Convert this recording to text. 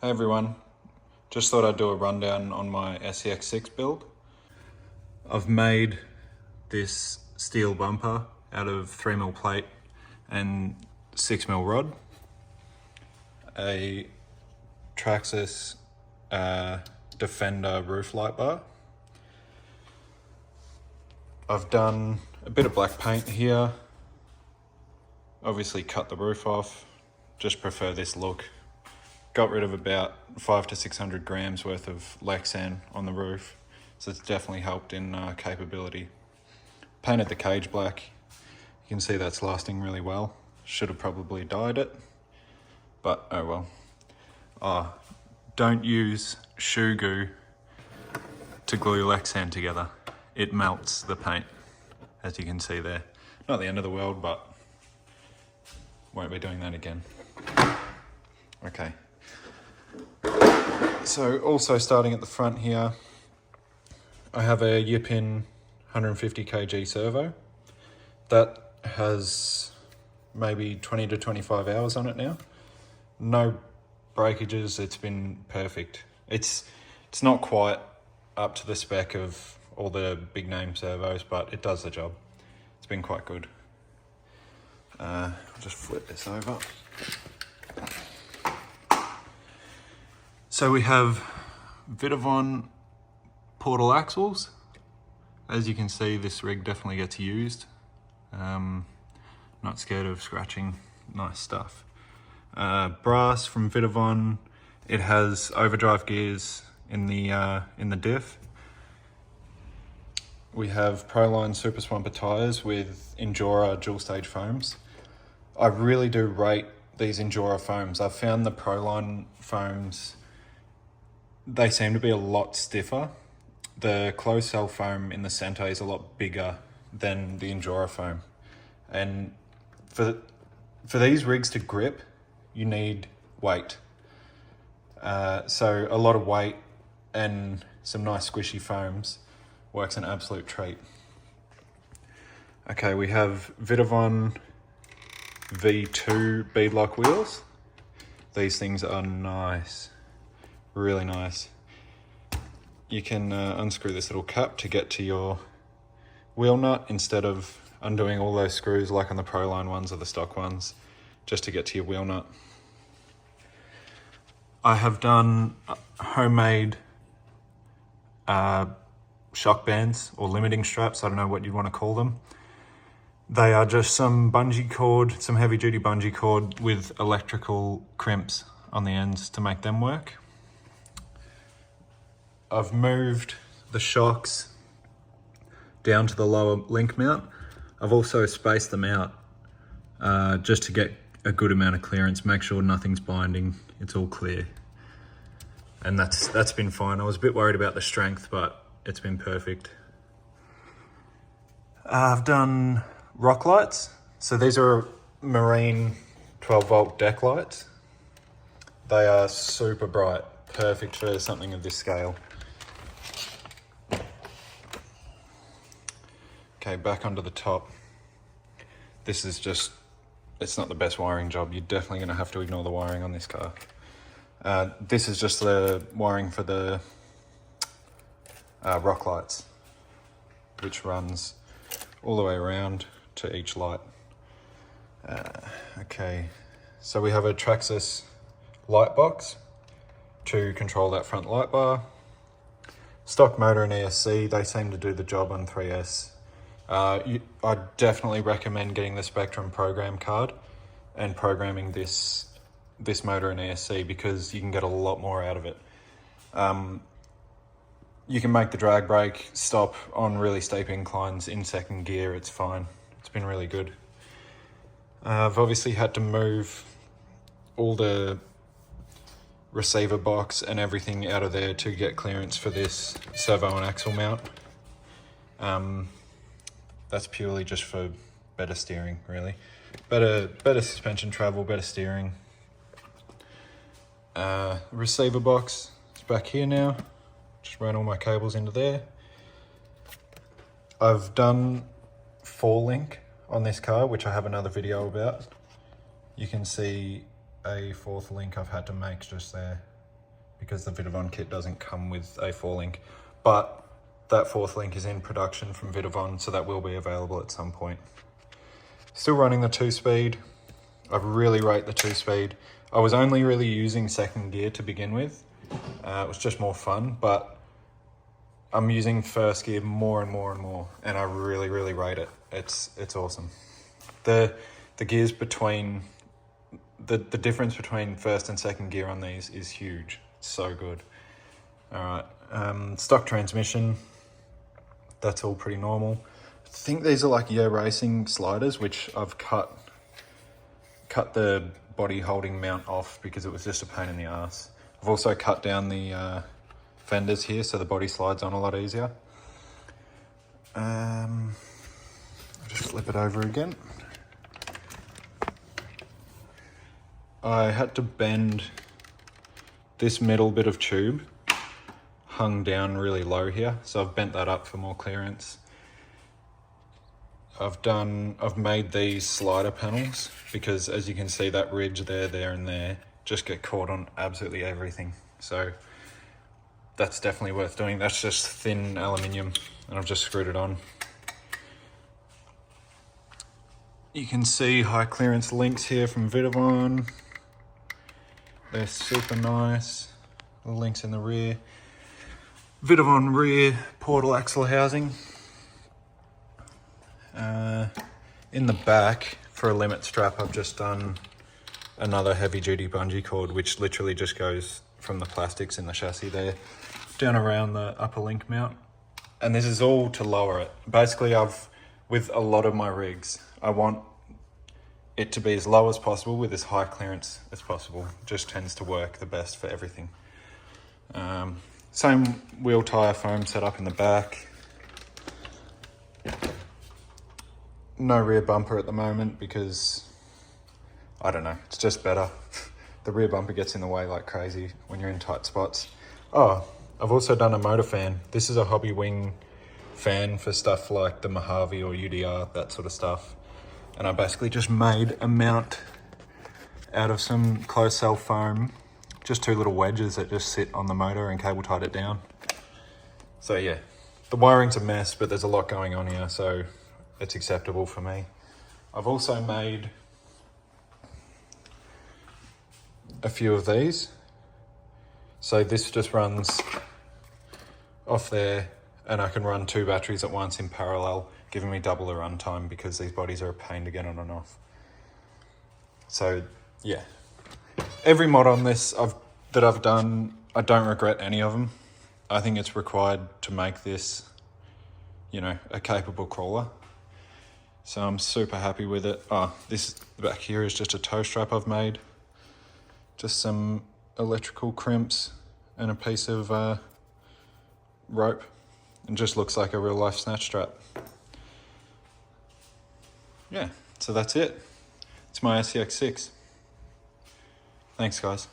Hey everyone, just thought I'd do a rundown on my SCX6 build. I've made this steel bumper out of 3mm plate and 6mm rod, a Traxxas Defender roof light bar. I've done a bit of black paint here, obviously cut the roof off, just prefer this look. Got rid of about 500 to 600 grams worth of Lexan on the roof, so it's definitely helped in capability. Painted the cage black. You can see that's lasting really well. Should have probably dyed it, but oh well. Don't use shoe goo to glue Lexan together. It melts the paint, as you can see there. Not the end of the world, but won't be doing that again. Okay. So also starting at the front here, I have a Yipin 150 kg servo. That has maybe 20 to 25 hours on it now. No breakages, it's been perfect. It's not quite up to the spec of all the big name servos, but it does the job. It's been quite good. I'll just flip this over. So we have Vitavon portal axles. As you can see, this rig definitely gets used. Not scared of scratching, nice stuff. Brass from Vitavon. It has overdrive gears in the diff. We have Proline Super Swamper tires with Endura dual stage foams. I really do rate these Endura foams. I've found the Proline foams, they seem to be a lot stiffer. The closed cell foam in the center is a lot bigger than the Endura foam. And for these rigs to grip, you need weight. So a lot of weight and some nice squishy foams works an absolute treat. Okay, we have Vitavon V2 beadlock wheels. These things are nice. Really nice. You can unscrew this little cap to get to your wheel nut instead of undoing all those screws like on the Proline ones or the stock ones, just to get to your wheel nut. I have done homemade shock bands or limiting straps, I don't know what you'd want to call them. They are just some bungee cord, some heavy duty bungee cord with electrical crimps on the ends to make them work. I've moved the shocks down to the lower link mount. I've also spaced them out just to get a good amount of clearance, make sure nothing's binding, it's all clear. And that's been fine. I was a bit worried about the strength, but it's been perfect. I've done rock lights. So these are marine 12 volt deck lights. They are super bright, perfect for something of this scale. Okay, back onto the top. This is just, it's not the best wiring job. You're definitely gonna have to ignore the wiring on this car. This is just the wiring for the rock lights, which runs all the way around to each light. Okay, so we have a Traxxas light box to control that front light bar. Stock motor and ESC, they seem to do the job on 3S. I definitely recommend getting the Spectrum program card and programming this motor and ESC because you can get a lot more out of it. You can make the drag brake stop on really steep inclines in second gear, it's fine. It's been really good. I've obviously had to move all the receiver box and everything out of there to get clearance for this servo and axle mount. That's purely just for better steering, really. Better suspension travel, better steering. Receiver box is back here now. Just ran all my cables into there. I've done 4-link on this car, which I have another video about. You can see a 4th link I've had to make just there. because the Vitavon kit doesn't come with a 4-link, but that 4th link is in production from Vitavon, so that will be available at some point. Still running the 2-speed. I really rate the 2-speed. I was only really using 2nd gear to begin with. It was just more fun, but I'm using 1st gear more and more and more, and I really, really rate it. It's awesome. The gears between, the difference between 1st and 2nd gear on these is huge. It's so good. All right, stock transmission. That's all pretty normal. I think these are like Yo Racing sliders, which I've cut the body holding mount off because it was just a pain in the ass. I've also cut down the fenders here so the body slides on a lot easier. I'll just flip it over again. I had to bend this middle bit of tube, hung down really low here, so I've bent that up for more clearance. I've made these slider panels because, as you can see, that ridge there and there just get caught on absolutely everything. So that's definitely worth doing. That's just thin aluminium and I've just screwed it on. You can see high clearance links here from Vitavon. They're super nice. The links in the rear. Vitavon rear portal axle housing. In the back, for a limit strap, I've just done another heavy duty bungee cord, which literally just goes from the plastics in the chassis there down around the upper link mount. And this is all to lower it. Basically, with a lot of my rigs, I want it to be as low as possible with as high clearance as possible. It just tends to work the best for everything. Same wheel tire foam setup in the back. No rear bumper at the moment because, I don't know, it's just better. The rear bumper gets in the way like crazy when you're in tight spots. Oh, I've also done a motor fan. This is a hobby wing fan for stuff like the Mojave or UDR, that sort of stuff. And I basically just made a mount out of some closed cell foam, just 2 little wedges that just sit on the motor and cable tied it down. So yeah, the wiring's a mess, but there's a lot going on here, so it's acceptable for me. I've also made a few of these. So this just runs off there and I can run 2 batteries at once in parallel, giving me double the run time because these bodies are a pain to get on and off. So yeah, every mod on this that I've done, I don't regret any of them. I think it's required to make this, you know, a capable crawler. So I'm super happy with it. Oh, this back here is just a toe strap I've made. Just some electrical crimps and a piece of rope. And just looks like a real life snatch strap. Yeah, so that's it. It's my SCX6. Thanks, guys.